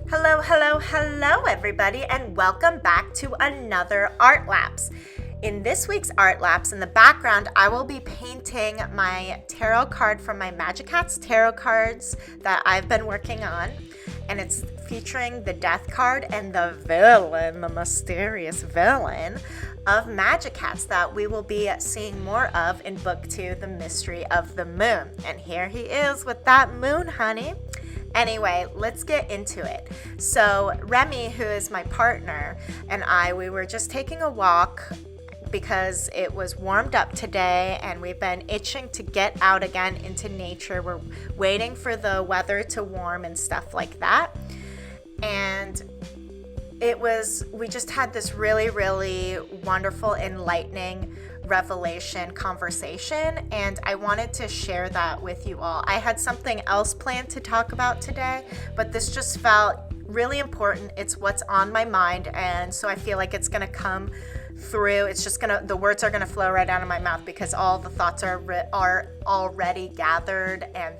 Hello, hello, hello, everybody, and welcome back to another ARTlapse. In this week's ARTlapse, in the background, I will be painting my tarot card from my Magikats tarot cards that I've been working on, and it's featuring the Death card and the villain, the mysterious villain of Magikats that we will be seeing more of in Book 2, The Mystery of the Moon. And here he is with that moon, honey. Anyway, let's get into it. So Remy, who is my partner, and we were just taking a walk because it was warmed up today and we've been itching to get out again into nature. We're waiting for the weather to warm and stuff like that. And we just had this really, really wonderful, enlightening revelation conversation, and I wanted to share that with you all. I had something else planned to talk about today, but this just felt really important. It's what's on my mind, and so I feel like it's going to come through. It's just the words are going to flow right out of my mouth because all the thoughts are already gathered and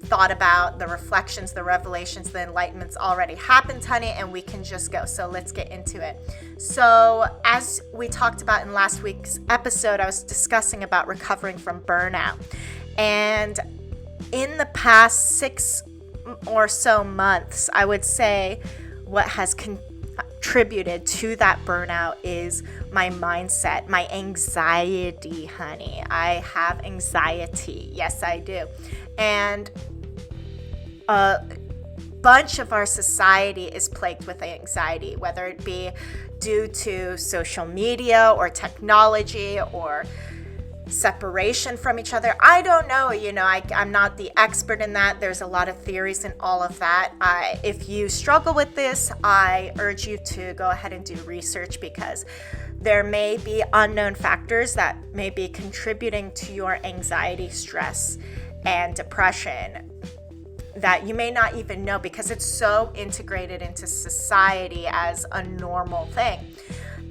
thought about. The reflections, the revelations, the enlightenments already happened, honey, and we can just go. So let's get into it. So as we talked about in last week's episode, I was discussing about recovering from burnout. And in the past 6 or so months, I would say what has contributed to that burnout is my mindset, my anxiety, honey. I have anxiety. Yes, I do. And a bunch of our society is plagued with anxiety, whether it be due to social media or technology or separation from each other. I don't know, I'm not the expert in that. There's a lot of theories and all of that. If you struggle with this, I urge you to go ahead and do research because there may be unknown factors that may be contributing to your anxiety, stress, and depression that you may not even know because it's so integrated into society as a normal thing.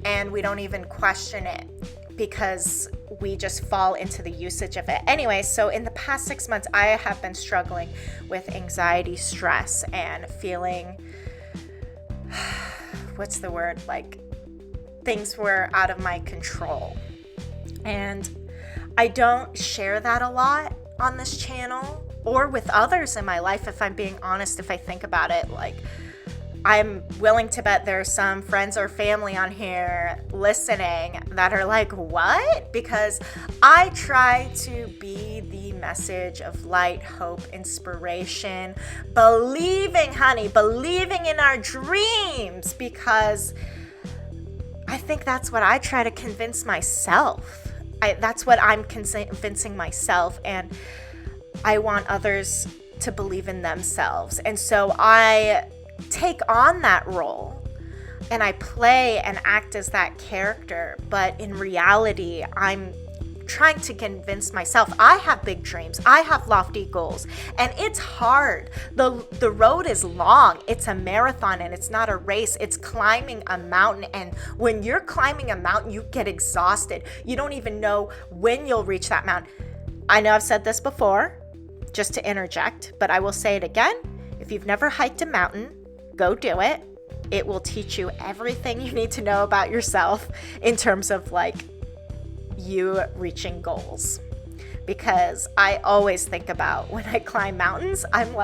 And we don't even question it because we just fall into the usage of it. Anyway, so in the past 6 months, I have been struggling with anxiety, stress, and feeling, what's the word? Like things were out of my control. And I don't share that a lot on this channel or with others in my life, if I'm being honest. If I think about it, like I'm willing to bet there's some friends or family on here listening that are like, what? Because I try to be the message of light, hope, inspiration, believing in our dreams, because I think that's what I try to convince myself. That's what I'm convincing myself, and I want others to believe in themselves. And so I take on that role and I play and act as that character. But in reality, I'm trying to convince myself I have big dreams. I have lofty goals, and it's hard. The road is long. It's a marathon and it's not a race. It's climbing a mountain. And when you're climbing a mountain, you get exhausted. You don't even know when you'll reach that mountain. I know I've said this before, just to interject, but I will say it again. If you've never hiked a mountain, go do it. It will teach you everything you need to know about yourself in terms of like you reaching goals. Because I always think about when I climb mountains, I'm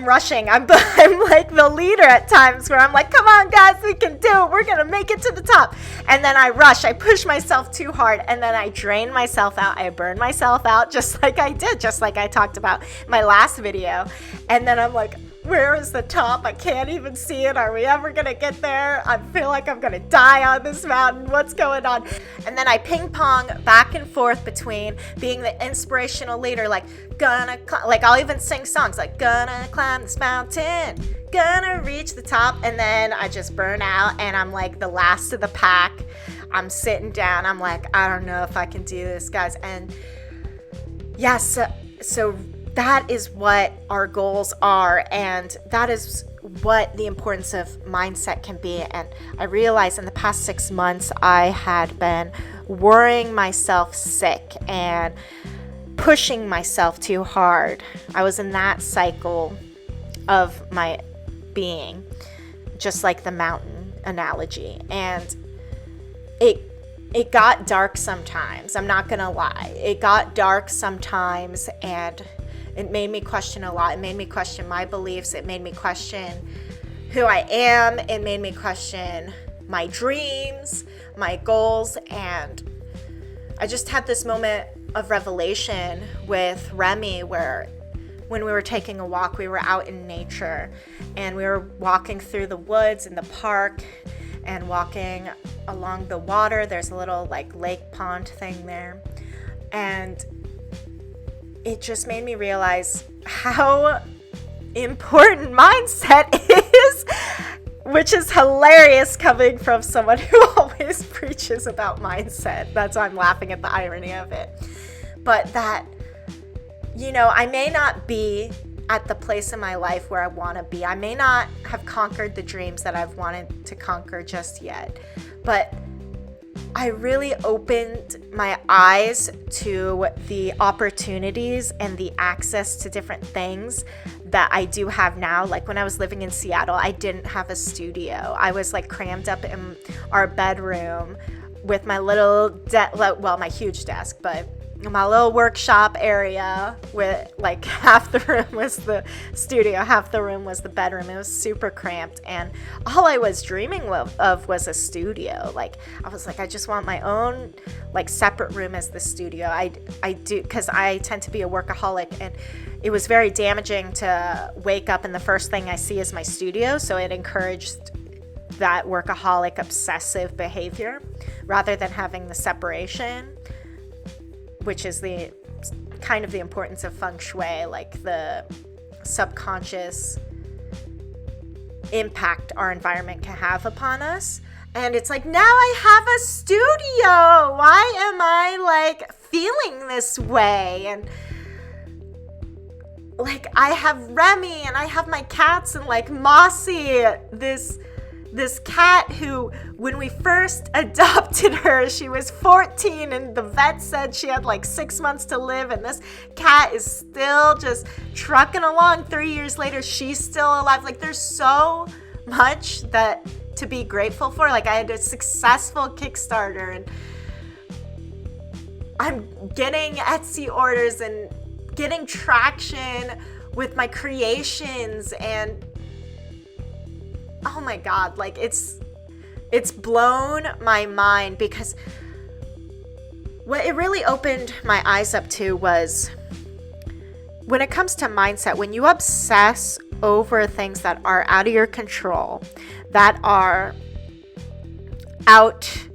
rushing. I'm like the leader at times where I'm like, come on guys, we can do it. We're going to make it to the top. And then I rush, I push myself too hard, and then I drain myself out. I burn myself out just like I talked about in my last video. And then I'm like, where is the top? I can't even see it. Are we ever going to get there? I feel like I'm going to die on this mountain. What's going on? And then I ping pong back and forth between being the inspirational leader, like I'll even sing songs like gonna climb this mountain, gonna reach the top, and then I just burn out and I'm like the last of the pack. I'm sitting down. I'm like, I don't know if I can do this, guys. And yes, so that is what our goals are, and that is what the importance of mindset can be. And I realized in the past 6 months I had been worrying myself sick and pushing myself too hard. I was in that cycle of my being, just like the mountain analogy. And it got dark sometimes. I'm not gonna lie. It got dark sometimes, and it made me question a lot. It made me question my beliefs. It made me question who I am. It made me question my dreams, my goals. And I just had this moment of revelation with Remy where when we were taking a walk, we were out in nature and we were walking through the woods in the park and walking along the water. There's a little like lake pond thing there. And it just made me realize how important mindset is, which is hilarious coming from someone who always preaches about mindset. That's why I'm laughing at the irony of it. But that, I may not be at the place in my life where I want to be. I may not have conquered the dreams that I've wanted to conquer just yet, but I really opened my eyes to the opportunities and the access to different things that I do have now. Like when I was living in Seattle, I didn't have a studio. I was like crammed up in our bedroom with my little, my huge desk, but my little workshop area with like half the room was the studio, half the room was the bedroom. It was super cramped, and all I was dreaming of was a studio. Like I was like, I just want my own like separate room as the studio. I do, because I tend to be a workaholic, and it was very damaging to wake up and the first thing I see is my studio. So it encouraged that workaholic obsessive behavior rather than having the separation, which is the kind of the importance of feng shui, like the subconscious impact our environment can have upon us. And it's like, now I have a studio. Why am I like feeling this way? And like I have Remy and I have my cats and like Mossy, this cat who, when we first adopted her, she was 14 and the vet said she had like 6 months to live, and this cat is still just trucking along. 3 years later, she's still alive. Like there's so much that to be grateful for. Like I had a successful Kickstarter and I'm getting Etsy orders and getting traction with my creations, and oh my God, like it's blown my mind, because what it really opened my eyes up to was when it comes to mindset, when you obsess over things that are out of your control, that are out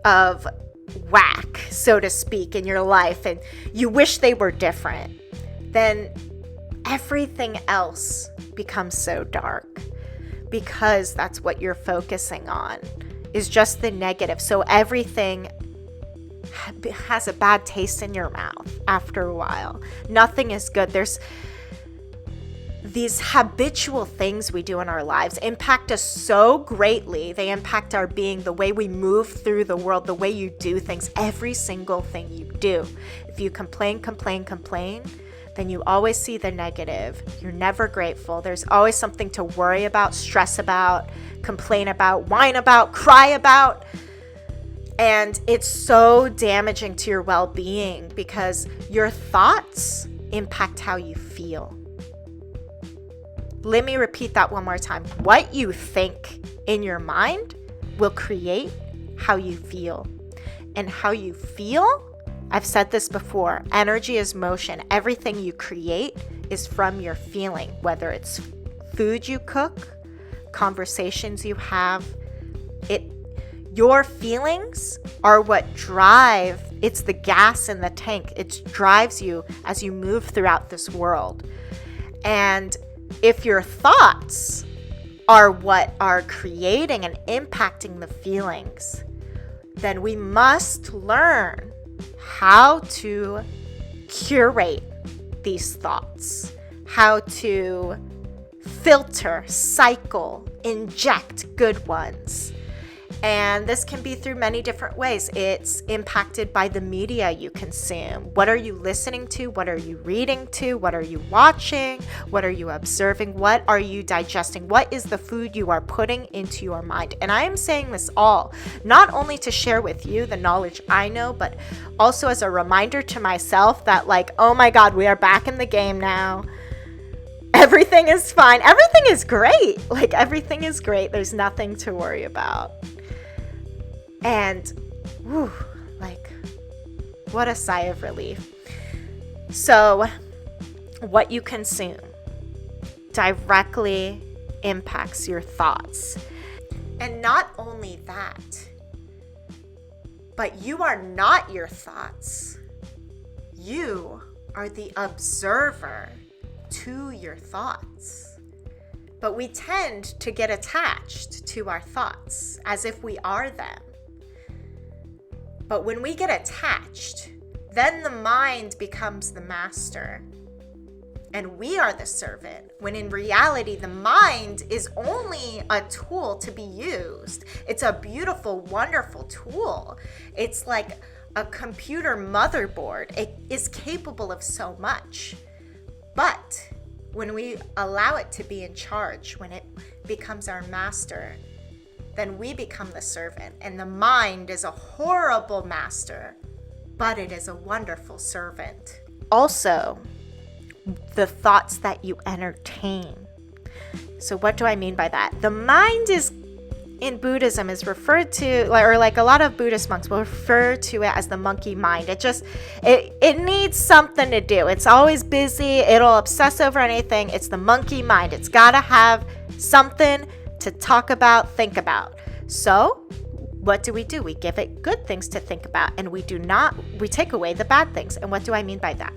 of whack, so to speak, in your life, and you wish they were different, then everything else becomes so dark, because that's what you're focusing on is just the negative. So everything has a bad taste in your mouth after a while. Nothing is good. There's these habitual things we do in our lives impact us so greatly. They impact our being, the way we move through the world, the way you do things, every single thing you do. If you complain, then you always see the negative. You're never grateful. There's always something to worry about, stress about, complain about, whine about, cry about. And it's so damaging to your well-being, because your thoughts impact how you feel. Let me repeat that one more time. What you think in your mind will create how you feel. And how you feel, I've said this before, energy is motion. Everything you create is from your feeling, whether it's food you cook, conversations you have. Your feelings are what drive, it's the gas in the tank. It drives you as you move throughout this world. And if your thoughts are what are creating and impacting the feelings, then we must learn how to curate these thoughts, how to filter, cycle, inject good ones. And this can be through many different ways. It's impacted by the media you consume. What are you listening to? What are you reading to? What are you watching? What are you observing? What are you digesting? What is the food you are putting into your mind? And I am saying this all, not only to share with you the knowledge I know, but also as a reminder to myself that, like, oh my God, we are back in the game now. Everything is fine. Everything is great. Like, everything is great. There's nothing to worry about. And, whew, like, what a sigh of relief. So, what you consume directly impacts your thoughts. And not only that, but you are not your thoughts. You are the observer to your thoughts. But we tend to get attached to our thoughts as if we are them. But when we get attached, then the mind becomes the master and we are the servant, when in reality, the mind is only a tool to be used. It's a beautiful, wonderful tool. It's like a computer motherboard. It is capable of so much. But when we allow it to be in charge, when it becomes our master, then we become the servant. And the mind is a horrible master, but it is a wonderful servant. Also, the thoughts that you entertain. So what do I mean by that? The mind is, in Buddhism, is referred to, or like a lot of Buddhist monks will refer to it as the monkey mind. It needs something to do. It's always busy. It'll obsess over anything. It's the monkey mind. It's got to have something to talk about, think about. So what do? We give it good things to think about, and we take away the bad things. And what do I mean by that?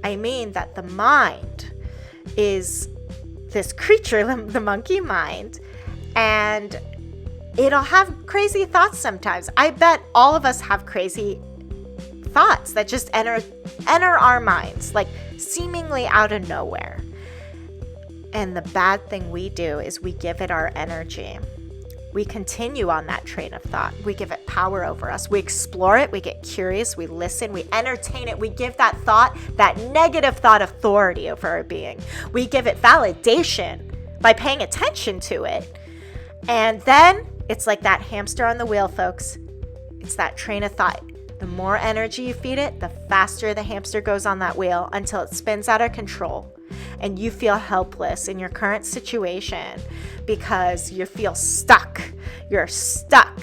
I mean that the mind is this creature, the monkey mind, and it'll have crazy thoughts sometimes. I bet all of us have crazy thoughts that just enter our minds, like seemingly out of nowhere. And the bad thing we do is we give it our energy. We continue on that train of thought. We give it power over us. We explore it. We get curious. We listen. We entertain it. We give that thought, that negative thought, authority over our being. We give it validation by paying attention to it. And then it's like that hamster on the wheel, folks. It's that train of thought. The more energy you feed it, the faster the hamster goes on that wheel until it spins out of control. And you feel helpless in your current situation because you feel stuck. You're stuck.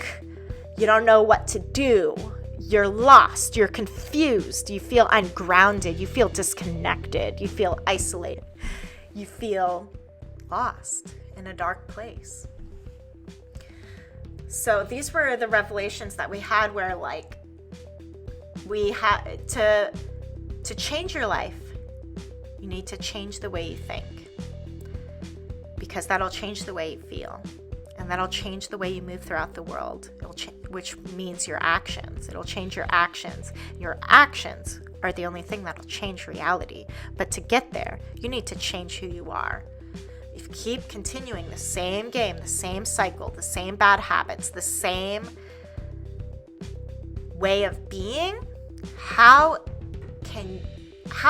You don't know what to do. You're lost. You're confused. You feel ungrounded. You feel disconnected. You feel isolated. You feel lost in a dark place. So these were the revelations that we had where, like, we had to change your life. You need to change the way you think, because that'll change the way you feel, and that'll change the way you move throughout the world, which means your actions. It'll change your actions. Your actions are the only thing that'll change reality. But to get there, you need to change who you are. If you keep continuing the same game, the same cycle, the same bad habits, the same way of being, how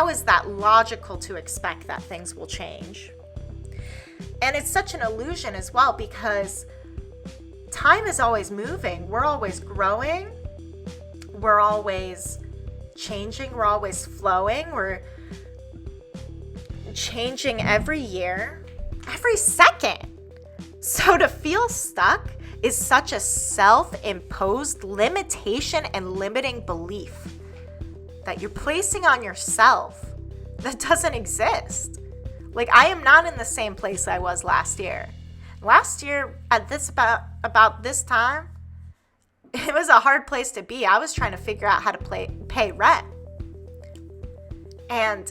is that logical to expect that things will change? And it's such an illusion as well, because time is always moving. We're always growing. We're always changing. We're always flowing. We're changing every year, every second. So to feel stuck is such a self-imposed limitation and limiting belief that you're placing on yourself that doesn't exist. Like, I am not in the same place I was last year. Last year at about this time, it was a hard place to be. I was trying to figure out how to pay rent. And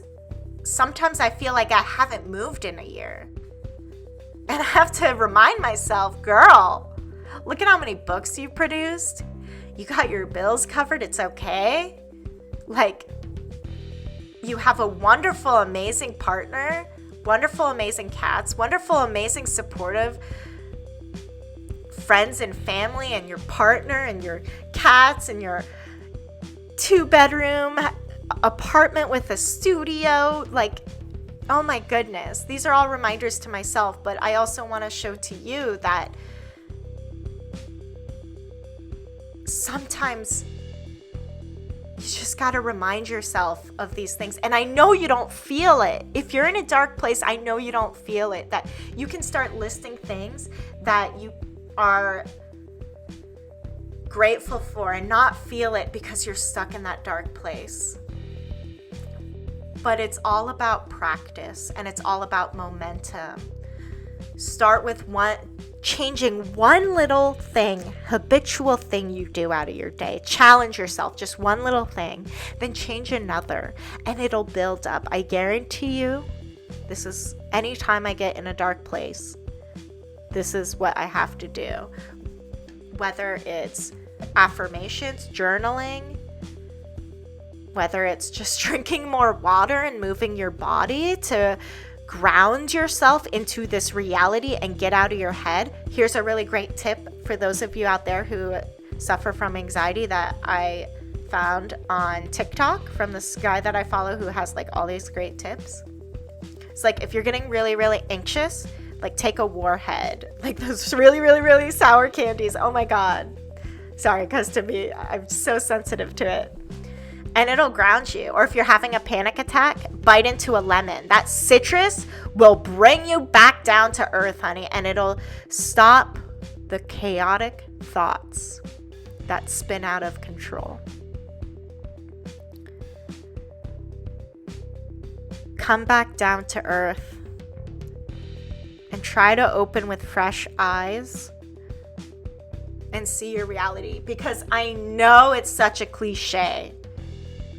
sometimes I feel like I haven't moved in a year. And I have to remind myself, girl, look at how many books you've produced. You got your bills covered. It's okay. Like, you have a wonderful, amazing partner, wonderful, amazing cats, wonderful, amazing, supportive friends and family and your partner and your cats and your 2-bedroom apartment with a studio. Like, oh my goodness, these are all reminders to myself, but I also want to show to you that sometimes you just got to remind yourself of these things. And I know you don't feel it. If you're in a dark place, I know you don't feel it. That you can start listing things that you are grateful for and not feel it because you're stuck in that dark place. But it's all about practice, and it's all about momentum. Start with changing one little thing, habitual thing you do out of your day. Challenge yourself, just one little thing. Then change another, and it'll build up. I guarantee you, this is anytime I get in a dark place, this is what I have to do. Whether it's affirmations, journaling, whether it's just drinking more water and moving your body to ground yourself into this reality and get out of your head. Here's a really great tip for those of you out there who suffer from anxiety that I found on TikTok from this guy that I follow who has like all these great tips. It's like, if you're getting really, really anxious, like take a warhead, like those really, really, really sour candies. Oh my God. Sorry, because to me, I'm so sensitive to it. And it'll ground you. Or if you're having a panic attack, bite into a lemon. That citrus will bring you back down to earth, honey, and it'll stop the chaotic thoughts that spin out of control. Come back down to earth and try to open with fresh eyes and see your reality. Because I know it's such a cliche,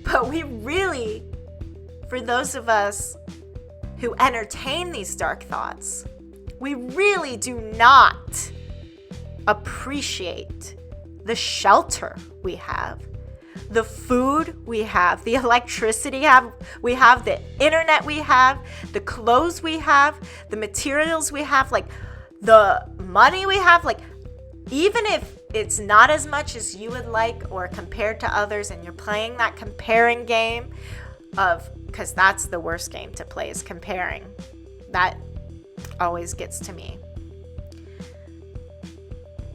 but we really, for those of us who entertain these dark thoughts, we really do not appreciate the shelter we have, the food we have, the electricity we have, the internet we have, the clothes we have, the materials we have, like the money we have. Like, even if it's not as much as you would like or compared to others, and you're playing that comparing game because that's the worst game to play, is comparing. That always gets to me.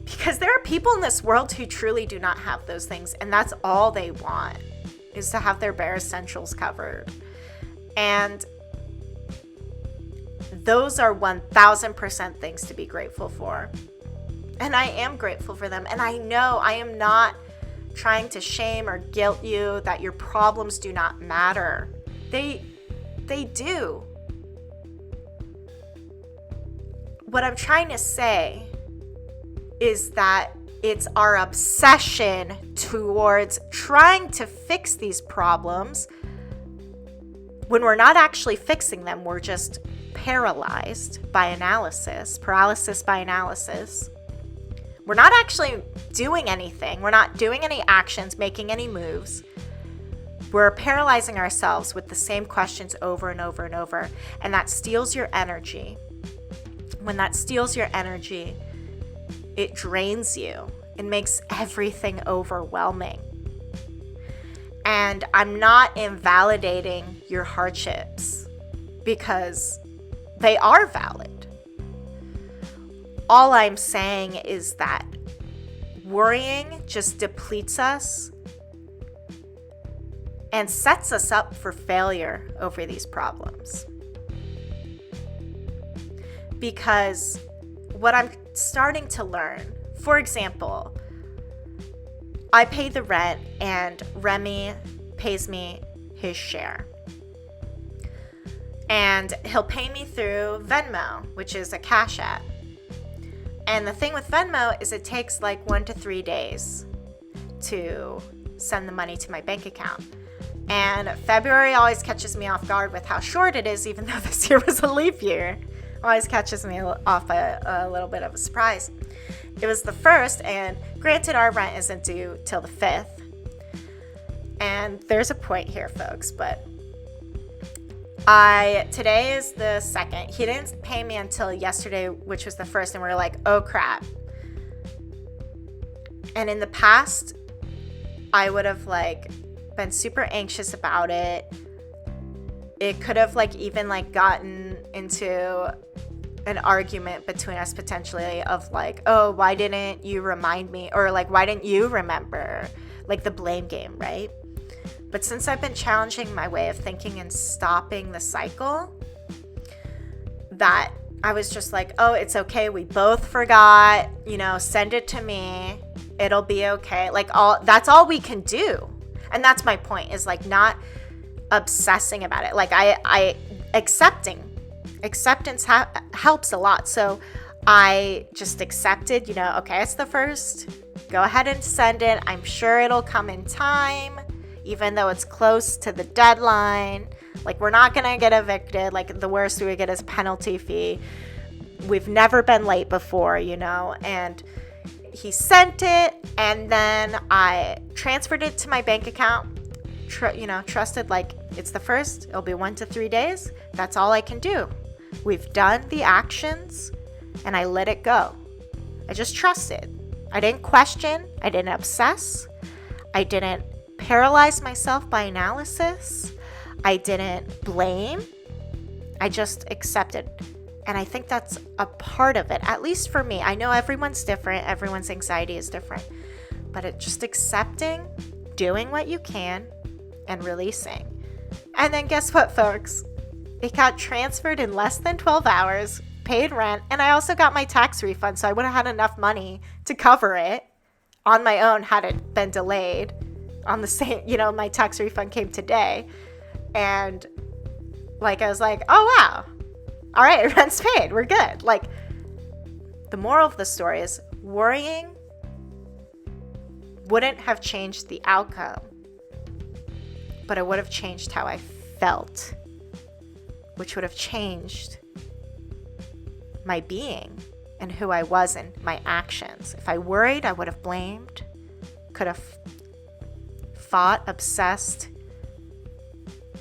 Because there are people in this world who truly do not have those things, and that's all they want, is to have their bare essentials covered. And those are 1000% things to be grateful for. And I am grateful for them. And I know I am not trying to shame or guilt you that your problems do not matter. They do. What I'm trying to say is that it's our obsession towards trying to fix these problems when we're not actually fixing them. We're just paralyzed by analysis, paralysis by analysis. We're not actually doing anything. We're not doing any actions, making any moves. We're paralyzing ourselves with the same questions over and over and over. And that steals your energy. When that steals your energy, it drains you. It makes everything overwhelming. And I'm not invalidating your hardships because they are valid. All I'm saying is that worrying just depletes us and sets us up for failure over these problems. Because what I'm starting to learn, for example, I pay the rent and Remy pays me his share. And he'll pay me through Venmo, which is a Cash App. And the thing with Venmo is it takes like 1 to 3 days to send the money to my bank account. And February always catches me off guard with how short it is, even though this year was a leap year. Always catches me off by a little bit of a surprise. It was the 1st, and granted our rent isn't due till the 5th. And there's a point here, folks, but today is the 2nd. He didn't pay me until yesterday, which was the 1st, and we're like, oh crap. And in the past, I would have like been super anxious about it. It could have like even like gotten into an argument between us potentially of like, oh, why didn't you remind me? Or like, why didn't you remember? Like the blame game, right? But since I've been challenging my way of thinking and stopping the cycle, that I was just like, oh, it's okay. We both forgot, send it to me. It'll be okay. Like that's all we can do. And that's my point, is like not obsessing about it. Like acceptance helps a lot. So I just accepted, okay, it's the 1st. Go ahead and send it. I'm sure it'll come in time, even though it's close to the deadline. Like, we're not going to get evicted. Like, the worst we would get is penalty fee. We've never been late before, and he sent it, and then I transferred it to my bank account, trusted like it's the 1st, it'll be 1 to 3 days. That's all I can do. We've done the actions, and I let it go. I just trusted. I didn't question. I didn't obsess. I didn't paralyze myself by analysis. I didn't blame. I just accepted. And I think that's a part of it, at least for me. I know everyone's different. Everyone's anxiety is different. But it's just accepting, doing what you can, and releasing. And then guess what, folks? It got transferred in less than 12 hours, paid rent, and I also got my tax refund, so I would have had enough money to cover it on my own had it been delayed. On the same, my tax refund came today. And like, I was like, oh, wow. All right, rent's paid. We're good. Like, the moral of the story is worrying wouldn't have changed the outcome, but it would have changed how I felt, which would have changed my being and who I was and my actions. If I worried, I would have blamed, could have fought, obsessed,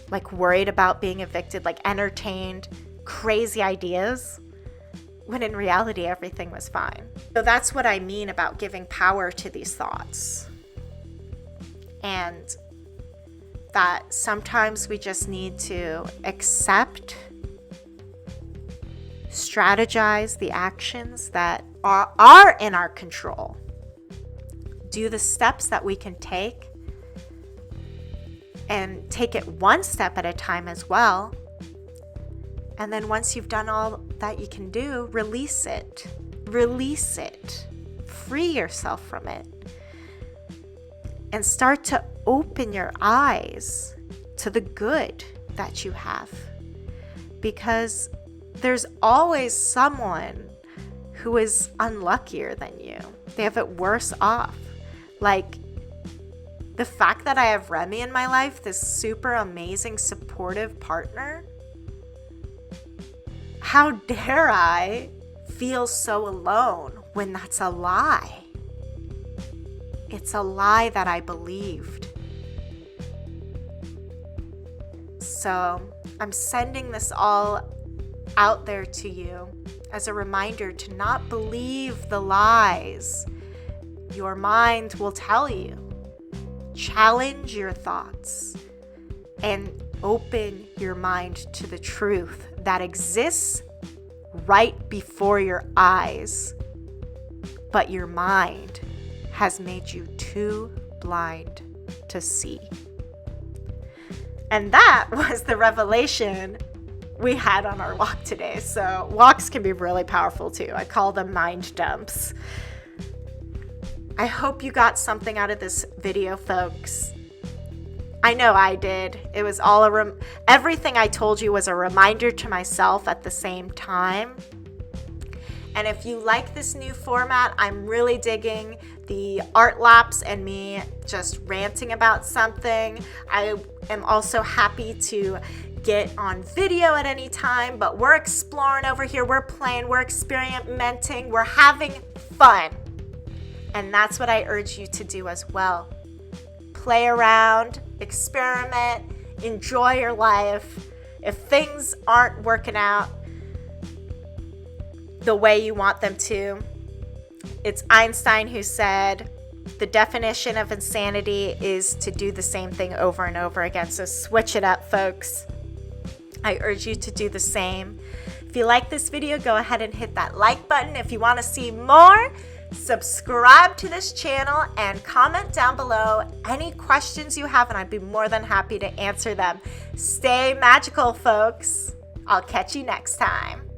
like worried about being evicted, like entertained crazy ideas, when in reality, everything was fine. So that's what I mean about giving power to these thoughts. And that sometimes we just need to accept, strategize the actions that are in our control, do the steps that we can take, and take it one step at a time as well. And then once you've done all that you can do, release it. Release it. Free yourself from it. And start to open your eyes to the good that you have. Because there's always someone who is unluckier than you. They have it worse off. Like, the fact that I have Remy in my life, this super amazing, supportive partner, how dare I feel so alone when that's a lie? It's a lie that I believed. So I'm sending this all out there to you as a reminder to not believe the lies your mind will tell you. Challenge your thoughts and open your mind to the truth that exists right before your eyes, but your mind has made you too blind to see. And that was the revelation we had on our walk today. So walks can be really powerful too. I call them mind dumps. I hope you got something out of this video, folks. I know I did. It was all everything I told you was a reminder to myself at the same time. And if you like this new format, I'm really digging the ARTlapse and me just ranting about something. I am also happy to get on video at any time, but we're exploring over here. We're playing, we're experimenting, we're having fun. And that's what I urge you to do as well. Play around, experiment, enjoy your life. If things aren't working out the way you want them to, it's Einstein who said, The definition of insanity is to do the same thing over and over again. So switch it up, folks. I urge you to do the same. If you like this video, go ahead and hit that like button. If you want to see more, subscribe to this channel and comment down below any questions you have, and I'd be more than happy to answer them. Stay magical, folks. I'll catch you next time.